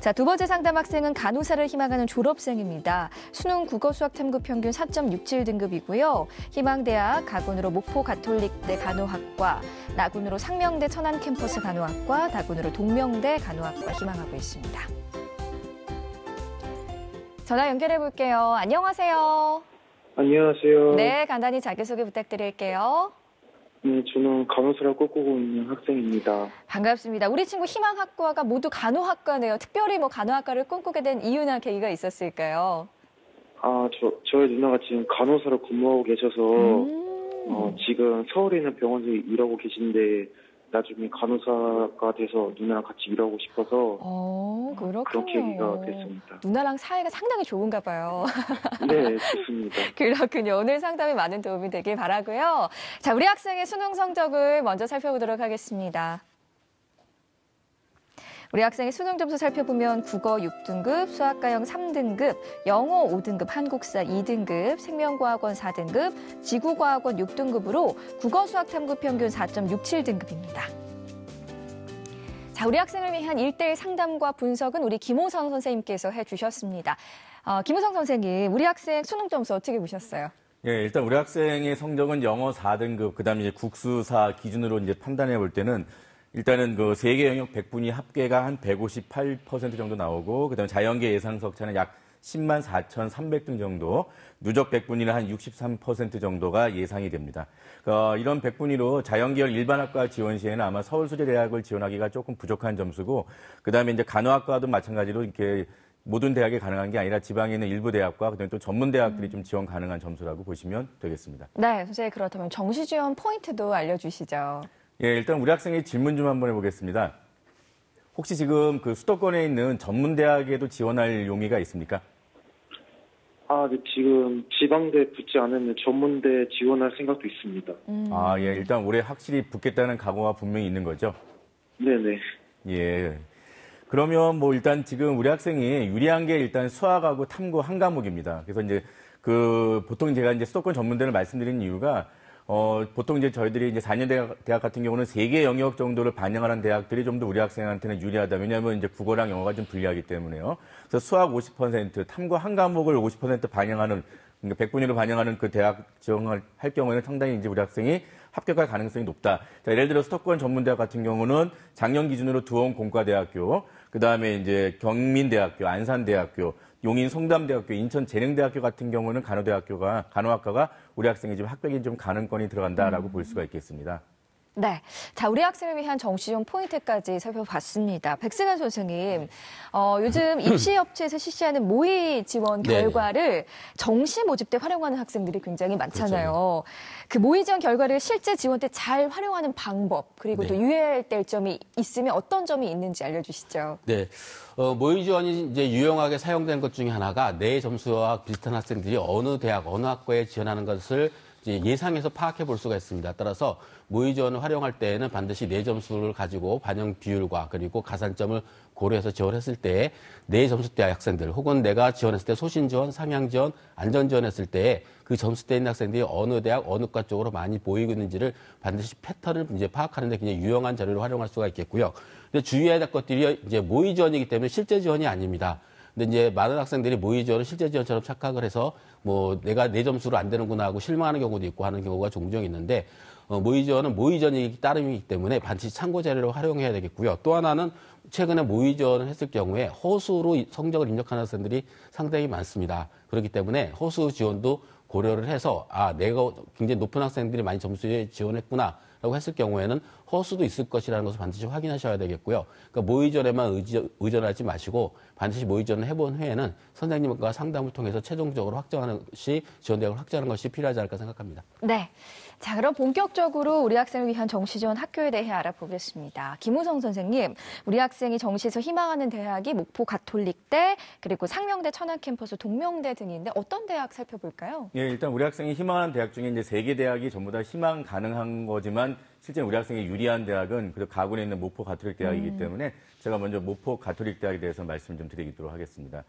자, 두 번째 상담 학생은 간호사를 희망하는 졸업생입니다. 수능 국어 수학 탐구 평균 4.67등급이고요. 희망대학, 가군으로 목포 가톨릭대 간호학과, 나군으로 상명대 천안 캠퍼스 간호학과, 다군으로 동명대 간호학과 희망하고 있습니다. 전화 연결해 볼게요. 안녕하세요. 안녕하세요. 네, 간단히 자기소개 부탁드릴게요. 네, 저는 간호사를 꿈꾸고 있는 학생입니다. 반갑습니다. 우리 친구 희망학과가 모두 간호학과네요. 특별히 간호학과를 꿈꾸게 된 이유나 계기가 있었을까요? 저희 누나가 지금 간호사로 근무하고 계셔서 지금 서울에 있는 병원에서 일하고 계신데 나중에 간호사가 돼서 누나랑 같이 일하고 싶어서 그렇군요. 그런 계기가 됐습니다. 누나랑 사이가 상당히 좋은가 봐요. 네, 좋습니다. 그렇군요. 오늘 상담에 많은 도움이 되길 바라고요. 자, 우리 학생의 수능 성적을 먼저 살펴보도록 하겠습니다. 우리 학생의 수능 점수 살펴보면 국어 6등급, 수학과형 3등급, 영어 5등급, 한국사 2등급, 생명과학원 4등급, 지구과학원 6등급으로 국어 수학 탐구 평균 4.67등급입니다. 자, 우리 학생을 위한 1대1 상담과 분석은 우리 김호성 선생님께서 해주셨습니다. 김호성 선생님, 우리 학생 수능 점수 어떻게 보셨어요? 예, 일단 우리 학생의 성적은 영어 4등급, 그다음에 이제 국수사 기준으로 이제 판단해 볼 때는 일단은 그 세계 영역 100분위 합계가 한 158% 정도 나오고, 그다음에 자연계 예상 석차는 약 10만 4,300등 정도, 누적 100분위는 한 63% 정도가 예상이 됩니다. 이런 100분위로 자연계열 일반학과 지원 시에는 아마 서울수제대학을 지원하기가 조금 부족한 점수고, 그다음에 이제 간호학과도 마찬가지로 이렇게 모든 대학에 가능한 게 아니라 지방에 있는 일부 대학과 그다음에 또 전문 대학들이 좀 지원 가능한 점수라고 보시면 되겠습니다. 네, 선생님 그렇다면 정시 지원 포인트도 알려주시죠. 예, 일단 우리 학생의 질문 좀 한번 해보겠습니다. 혹시 지금 그 수도권에 있는 전문대학에도 지원할 용의가 있습니까? 네, 지금 지방대 붙지 않으면 전문대 지원할 생각도 있습니다. 예, 일단 올해 확실히 붙겠다는 각오가 분명히 있는 거죠? 네네. 예. 그러면 일단 지금 우리 학생이 유리한 게 일단 수학하고 탐구 한 과목입니다. 그래서 이제 보통 제가 이제 수도권 전문대를 말씀드린 이유가 보통 이제 저희들이 이제 4년 대학 같은 경우는 3개 영역 정도를 반영하는 대학들이 좀 더 우리 학생한테는 유리하다. 왜냐하면 이제 국어랑 영어가 좀 불리하기 때문에요. 그래서 수학 50%, 탐구 한 과목을 50% 반영하는, 그러니까 100분위로 반영하는 그 대학 지원을 할 경우에는 상당히 이제 우리 학생이 합격할 가능성이 높다. 자, 예를 들어 수도권 전문대학 같은 경우는 작년 기준으로 두원공과대학교, 그 다음에 이제 경민대학교, 안산대학교, 용인 송담대학교, 인천재능대학교 같은 경우는 간호학과가 우리 학생이 지금 합격이 좀 가능성이 들어간다라고 볼 수가 있겠습니다. 네. 자, 우리 학생을 위한 정시 지원 포인트까지 살펴봤습니다. 백승환 선생님, 요즘 입시업체에서 실시하는 모의 지원 결과를 정시 모집 때 활용하는 학생들이 굉장히 많잖아요. 그렇죠. 그 모의 지원 결과를 실제 지원 때 잘 활용하는 방법, 그리고 또 유의될 점이 있으면 어떤 점이 있는지 알려주시죠. 네. 모의 지원이 이제 유용하게 사용된 것 중에 하나가 내 점수와 비슷한 학생들이 어느 대학, 어느 학과에 지원하는 것을 이제 예상해서 파악해 볼 수가 있습니다. 따라서 모의 지원을 활용할 때에는 반드시 내 점수를 가지고 반영 비율과 그리고 가산점을 고려해서 지원했을 때 내 점수대 학생들 혹은 내가 지원했을 때 소신 지원, 상향 지원, 안전 지원했을 때 그 점수대에 있는 학생들이 어느 대학, 어느 과 쪽으로 많이 보이고 있는지를 반드시 패턴을 이제 파악하는 데 굉장히 유용한 자료를 활용할 수가 있겠고요. 근데 주의해야 될 것들이 이제 모의 지원이기 때문에 실제 지원이 아닙니다. 근데 이제 많은 학생들이 모의 지원을 실제 지원처럼 착각을 해서 내가 내 점수로 안 되는구나 하고 실망하는 경우도 있고 하는 경우가 종종 있는데 모의 지원은 모의 지원이기 따름이기 때문에 반드시 참고 자료를 활용해야 되겠고요. 또 하나는 최근에 모의 지원을 했을 경우에 허수로 성적을 입력하는 학생들이 상당히 많습니다. 그렇기 때문에 허수 지원도 고려를 해서 내가 굉장히 높은 학생들이 많이 점수에 지원했구나 라고 했을 경우에는 허수도 있을 것이라는 것을 반드시 확인하셔야 되겠고요. 그러니까 모의 지원에만 의존하지 마시고 반드시 모의 지원을 해본 후에는 선생님과 상담을 통해서 최종적으로 확정하는 것이 지원 대학을 확정하는 것이 필요하지 않을까 생각합니다. 네. 자, 그럼 본격적으로 우리 학생을 위한 정시 지원 학교에 대해 알아보겠습니다. 김우성 선생님, 우리 학생이 정시에서 희망하는 대학이 목포 가톨릭대, 그리고 상명대 천안 캠퍼스 동명대 등인데 어떤 대학 살펴볼까요? 예, 일단 우리 학생이 희망하는 대학 중에 이제 3개 대학이 전부 다 희망 가능한 거지만 실제 우리 학생이 유리한 대학은 그 가군에 있는 목포 가톨릭 대학이기 때문에 제가 먼저 목포 가톨릭 대학에 대해서 말씀을 좀 드리도록 하겠습니다.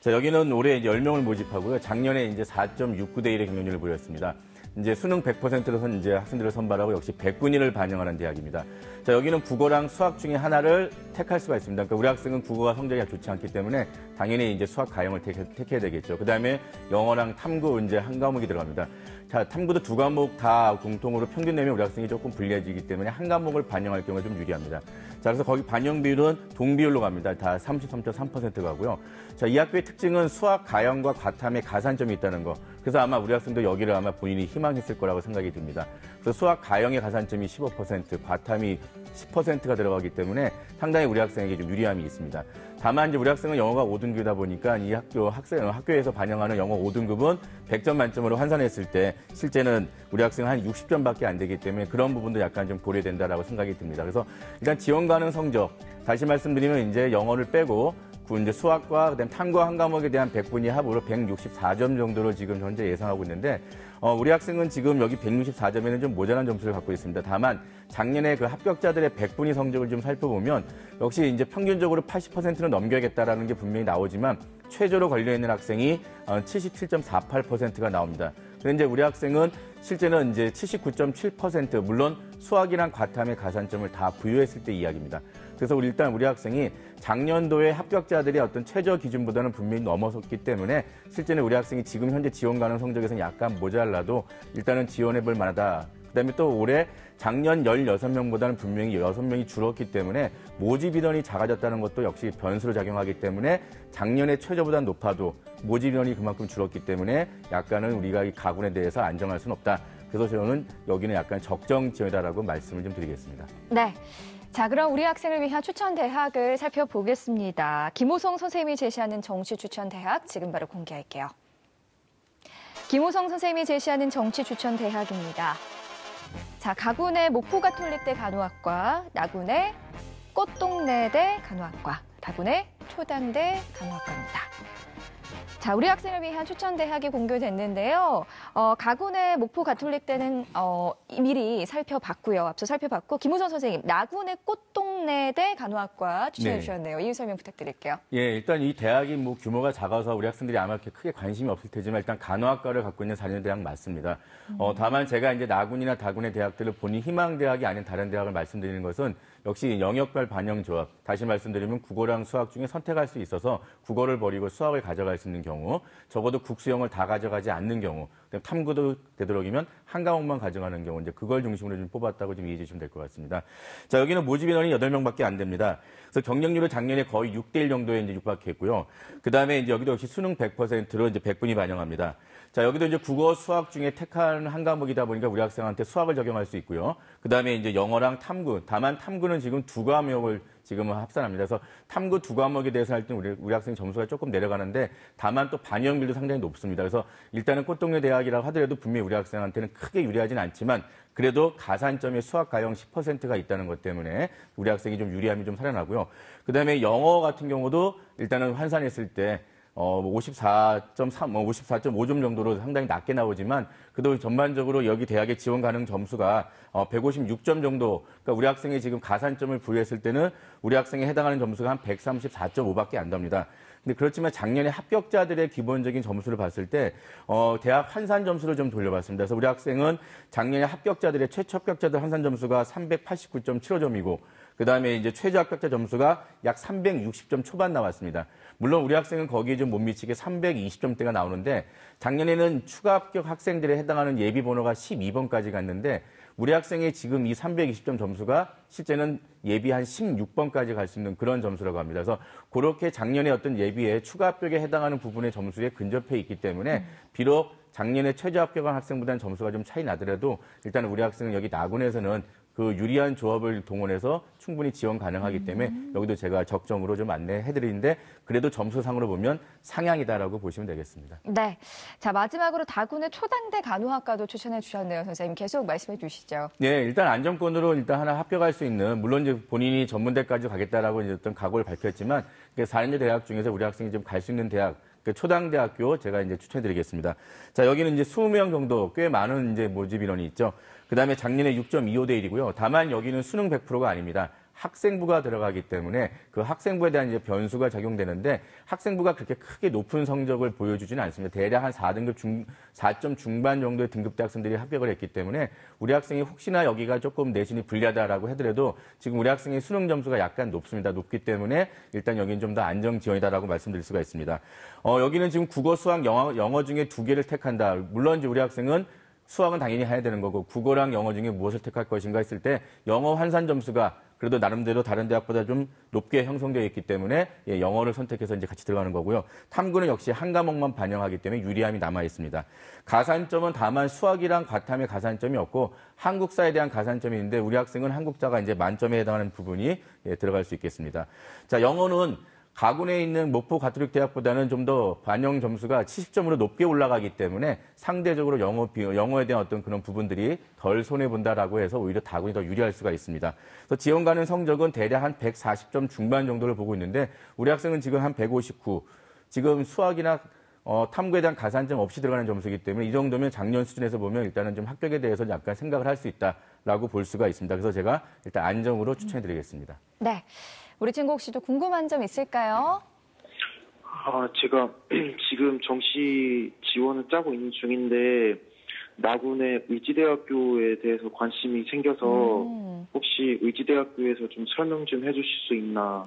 자, 여기는 올해 이제 10명을 모집하고요. 작년에 이제 4.69대 1의 경쟁률을 보였습니다. 이제 수능 100%로 이제 학생들을 선발하고 역시 100분위를 반영하는 대학입니다. 자, 여기는 국어랑 수학 중에 하나를 택할 수가 있습니다. 그러니까 우리 학생은 국어가 성적이 좋지 않기 때문에 당연히 이제 수학 가형을 택해야 되겠죠. 그 다음에 영어랑 탐구 이제 한 과목이 들어갑니다. 자, 탐구도 두 과목 다 공통으로 평균 내면 우리 학생이 조금 불리해지기 때문에 한 과목을 반영할 경우가 좀 유리합니다. 자, 그래서 거기 반영 비율은 동비율로 갑니다. 다 33.3% 가고요. 자, 이 학교의 특징은 수학 가형과 과탐에 가산점이 있다는 거. 그래서 아마 우리 학생도 여기를 아마 본인이 희망했을 거라고 생각이 듭니다. 그래서 수학 가형의 가산점이 15%, 과탐이 10%가 들어가기 때문에 상당히 우리 학생에게 좀 유리함이 있습니다. 다만 이제 우리 학생은 영어가 5등급이다 보니까 이 학교에서 반영하는 영어 5등급은 100점 만점으로 환산했을 때 실제는 우리 학생은 한 60점밖에 안 되기 때문에 그런 부분도 약간 좀 고려된다라고 생각이 듭니다. 그래서 일단 지원 가능 성적 다시 말씀드리면 이제 영어를 빼고 이제 수학과 그다음 탐구 한 과목에 대한 100분위 합으로 164점 정도로 지금 현재 예상하고 있는데 우리 학생은 지금 여기 164점에는 좀 모자란 점수를 갖고 있습니다. 다만 작년에 그 합격자들의 100분위 성적을 좀 살펴보면 역시 이제 평균적으로 80%는 넘겨야겠다라는 게 분명히 나오지만 최저로 걸려있는 학생이 77.48%가 나옵니다. 그런데 이제 우리 학생은 실제는 이제 79.7% 물론 수학이랑 과탐의 가산점을 다 부여했을 때 이야기입니다. 그래서 일단 우리 학생이 작년도에 합격자들의 어떤 최저 기준보다는 분명히 넘어섰기 때문에 실제는 우리 학생이 지금 현재 지원 가능 성적에서는 약간 모자라도 일단은 지원해 볼 만하다. 그다음에 또 올해 작년 16명보다는 분명히 6명이 줄었기 때문에 모집 인원이 작아졌다는 것도 역시 변수로 작용하기 때문에 작년의 최저보다 높아도 모집 인원이 그만큼 줄었기 때문에 약간은 우리가 이 가군에 대해서 안정할 수는 없다. 그래서 저는 여기는 약간 적정 지원이다라고 말씀을 좀 드리겠습니다. 네. 자, 그럼 우리 학생을 위한 추천 대학을 살펴보겠습니다. 김호성 선생님이 제시하는 정시 추천 대학 지금 바로 공개할게요. 김호성 선생님이 제시하는 정시 추천 대학입니다. 자, 가군의 목포가톨릭대 간호학과, 나군의 꽃동네대 간호학과, 다군의 초당대 간호학과입니다. 자, 우리 학생을 위한 추천 대학이 공개됐는데요. 가군의 목포가톨릭대는 미리 살펴봤고요. 앞서 살펴봤고 김우선 선생님, 나군의 꽃동네대 간호학과 추천해 주셨네요. 이유 설명 부탁드릴게요. 예, 일단 이 대학이 뭐 규모가 작아서 우리 학생들이 아마 이렇게 크게 관심이 없을 테지만 일단 간호학과를 갖고 있는 4년 대학 맞습니다. 다만 제가 이제 나군이나 다군의 대학들을 본인 희망 대학이 아닌 다른 대학을 말씀드리는 것은 역시 영역별 반영 조합. 다시 말씀드리면 국어랑 수학 중에 선택할 수 있어서 국어를 버리고 수학을 가져갈 수 있는 경우, 적어도 국수형을 다 가져가지 않는 경우, 탐구도 되도록이면 한 과목만 가져가는 경우, 이제 그걸 중심으로 좀 뽑았다고 좀 이해해 주시면 될 것 같습니다. 자, 여기는 모집 인원이 8명밖에 안 됩니다. 그래서 경쟁률은 작년에 거의 6대1 정도에 이제 육박했고요. 그 다음에 이제 여기도 역시 수능 100%로 이제 100분위 반영합니다. 자, 여기도 이제 국어, 수학 중에 택한 한 과목이다 보니까 우리 학생한테 수학을 적용할 수 있고요. 그 다음에 이제 영어랑 탐구. 다만 탐구는 지금 두 과목을 지금은 합산합니다. 그래서 탐구 두 과목에 대해서 할 때 우리 학생 점수가 조금 내려가는데 다만 또 반영률도 상당히 높습니다. 그래서 일단은 꽃동네 대학이라고 하더라도 분명히 우리 학생한테는 크게 유리하진 않지만 그래도 가산점의 수학 가형 10%가 있다는 것 때문에 우리 학생이 좀 유리함이 좀 살아나고요. 그 다음에 영어 같은 경우도 일단은 환산했을 때 54.3, 54.5점 정도로 상당히 낮게 나오지만 그래도 전반적으로 여기 대학에 지원 가능 점수가 156점 정도, 그러니까 우리 학생이 지금 가산점을 부여했을 때는 우리 학생에 해당하는 점수가 한 134.5밖에 안 됩니다. 근데 그렇지만 작년에 합격자들의 기본적인 점수를 봤을 때 대학 환산 점수를 좀 돌려봤습니다. 그래서 우리 학생은 작년에 합격자들의 최초 합격자들 환산 점수가 389.75점이고 그다음에 이제 최저 합격자 점수가 약 360점 초반 나왔습니다. 물론 우리 학생은 거기에 좀 못 미치게 320점대가 나오는데 작년에는 추가 합격 학생들에 해당하는 예비 번호가 12번까지 갔는데 우리 학생의 지금 이 320점 점수가 실제는 예비 한 16번까지 갈 수 있는 그런 점수라고 합니다. 그래서 그렇게 작년에 어떤 예비에 추가 합격에 해당하는 부분의 점수에 근접해 있기 때문에 비록 작년에 최저 합격한 학생보다는 점수가 좀 차이 나더라도 일단 우리 학생은 여기 나군에서는 그 유리한 조합을 동원해서 충분히 지원 가능하기 때문에 여기도 제가 적정으로 좀 안내해드리는데 그래도 점수상으로 보면 상향이다라고 보시면 되겠습니다. 네. 자, 마지막으로 다군의 초당대 간호학과도 추천해 주셨네요. 선생님 계속 말씀해 주시죠. 네, 일단 안정권으로 일단 하나 합격할 수 있는, 물론 이제 본인이 전문대까지 가겠다라고 이제 어떤 각오를 밝혔지만 4년제 대학 중에서 우리 학생이 좀 갈 수 있는 대학, 초당대학교 제가 이제 추천해드리겠습니다. 자, 여기는 이제 20명 정도 꽤 많은 이제 모집 인원이 있죠. 그 다음에 작년에 6.25대 1이고요. 다만 여기는 수능 100%가 아닙니다. 학생부가 들어가기 때문에 그 학생부에 대한 이제 변수가 적용되는데 학생부가 그렇게 크게 높은 성적을 보여주지는 않습니다. 대략 한 4점 중반 정도의 등급대 학생들이 합격을 했기 때문에 우리 학생이 혹시나 여기가 조금 내신이 불리하다라고 하더라도 지금 우리 학생의 수능 점수가 약간 높습니다. 높기 때문에 일단 여기는 좀 더 안정 지원이다라고 말씀드릴 수가 있습니다. 여기는 지금 국어, 수학, 영어 중에 2개를 택한다. 물론 이제 우리 학생은 수학은 당연히 해야 되는 거고 국어랑 영어 중에 무엇을 택할 것인가 했을 때 영어 환산 점수가 그래도 나름대로 다른 대학보다 좀 높게 형성되어 있기 때문에 영어를 선택해서 이제 같이 들어가는 거고요. 탐구는 역시 한 과목만 반영하기 때문에 유리함이 남아 있습니다. 가산점은 다만 수학이랑 과탐의 가산점이 없고 한국사에 대한 가산점이 있는데 우리 학생은 한국사가 이제 만점에 해당하는 부분이 들어갈 수 있겠습니다. 자, 영어는 가군에 있는 목포 가톨릭 대학보다는 좀 더 반영 점수가 70점으로 높게 올라가기 때문에 상대적으로 영어에 대한 어떤 그런 부분들이 덜 손해본다라고 해서 오히려 다군이 더 유리할 수가 있습니다. 그래서 지원 가는 성적은 대략 한 140점 중반 정도를 보고 있는데 우리 학생은 지금 한 159, 지금 수학이나 탐구에 대한 가산점 없이 들어가는 점수이기 때문에 이 정도면 작년 수준에서 보면 일단은 좀 합격에 대해서 약간 생각을 할 수 있다라고 볼 수가 있습니다. 그래서 제가 일단 안정으로 추천해드리겠습니다. 네. 우리 친구 혹시 또 궁금한 점 있을까요? 제가 지금 정시 지원을 짜고 있는 중인데 나군의 의지대학교에 대해서 관심이 생겨서 혹시 의지대학교에서 좀 설명 좀 해주실 수 있나?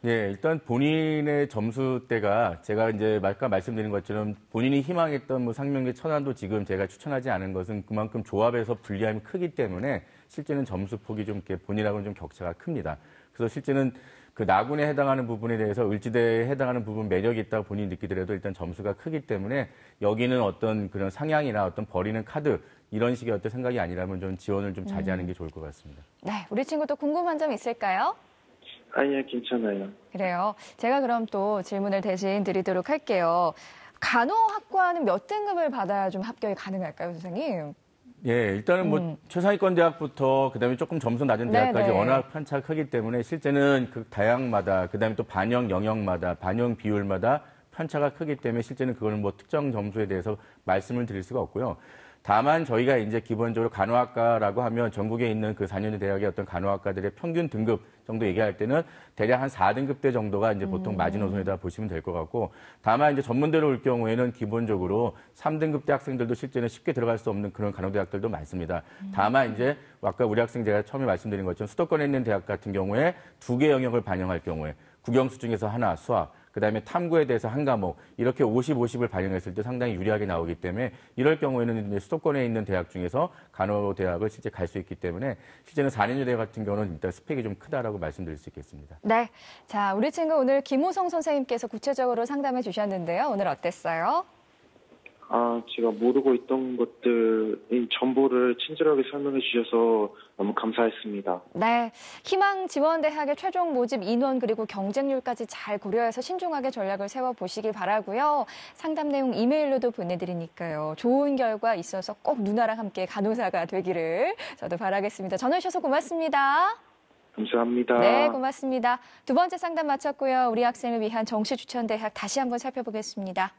예, 일단 본인의 점수대가 제가 이제 아까 말씀드린 것처럼 본인이 희망했던 뭐 상명대 천안도 지금 제가 추천하지 않은 것은 그만큼 조합에서 불리함이 크기 때문에 실제는 점수 폭이 좀 이렇게 본인하고는 좀 격차가 큽니다. 그래서 실제는 그 나군에 해당하는 부분에 대해서 을지대에 해당하는 부분 매력이 있다고 본인이 느끼더라도 일단 점수가 크기 때문에 여기는 어떤 그런 상향이나 어떤 버리는 카드 이런 식의 어떤 생각이 아니라면 좀 지원을 좀 자제하는 게 좋을 것 같습니다. 네, 우리 친구도 궁금한 점 있을까요? 아니요, 괜찮아요. 그래요. 제가 그럼 또 질문을 대신 드리도록 할게요. 간호학과는 몇 등급을 받아야 좀 합격이 가능할까요, 선생님? 예, 일단은 뭐 최상위권 대학부터 그다음에 조금 점수 낮은 대학까지 네네. 워낙 편차가 크기 때문에 실제는 그 다양마다 그다음에 또 반영 영역마다 반영 비율마다 편차가 크기 때문에 실제는 그거는 뭐 특정 점수에 대해서 말씀을 드릴 수가 없고요. 다만 저희가 이제 기본적으로 간호학과라고 하면 전국에 있는 그 4년제 대학의 어떤 간호학과들의 평균 등급 정도 얘기할 때는 대략 한 4등급대 정도가 이제 보통 마지노선에다 보시면 될 것 같고, 다만 이제 전문대로 올 경우에는 기본적으로 3등급대 학생들도 실제는 쉽게 들어갈 수 없는 그런 간호대학들도 많습니다. 다만 이제 아까 우리 학생 제가 처음에 말씀드린 것처럼 수도권에 있는 대학 같은 경우에 2개 영역을 반영할 경우에 국영수 중에서 하나 수학, 그다음에 탐구에 대해서 한 과목 이렇게 50, 50을 반영했을 때 상당히 유리하게 나오기 때문에 이럴 경우에는 이제 수도권에 있는 대학 중에서 간호대학을 실제 갈 수 있기 때문에 실제는 4년제 대학 같은 경우는 일단 스펙이 좀 크다라고 말씀드릴 수 있겠습니다. 네, 자 우리 친구 오늘 김호성 선생님께서 구체적으로 상담해 주셨는데요. 오늘 어땠어요? 제가 모르고 있던 것들의 정보를 친절하게 설명해 주셔서 너무 감사했습니다. 네, 희망지원대학의 최종 모집 인원 그리고 경쟁률까지 잘 고려해서 신중하게 전략을 세워보시기 바라고요. 상담 내용 이메일로도 보내드리니까요. 좋은 결과 있어서 꼭 누나랑 함께 간호사가 되기를 저도 바라겠습니다. 전화 주셔서 고맙습니다. 감사합니다. 네, 고맙습니다. 두 번째 상담 마쳤고요. 우리 학생을 위한 정시 추천 대학 다시 한번 살펴보겠습니다.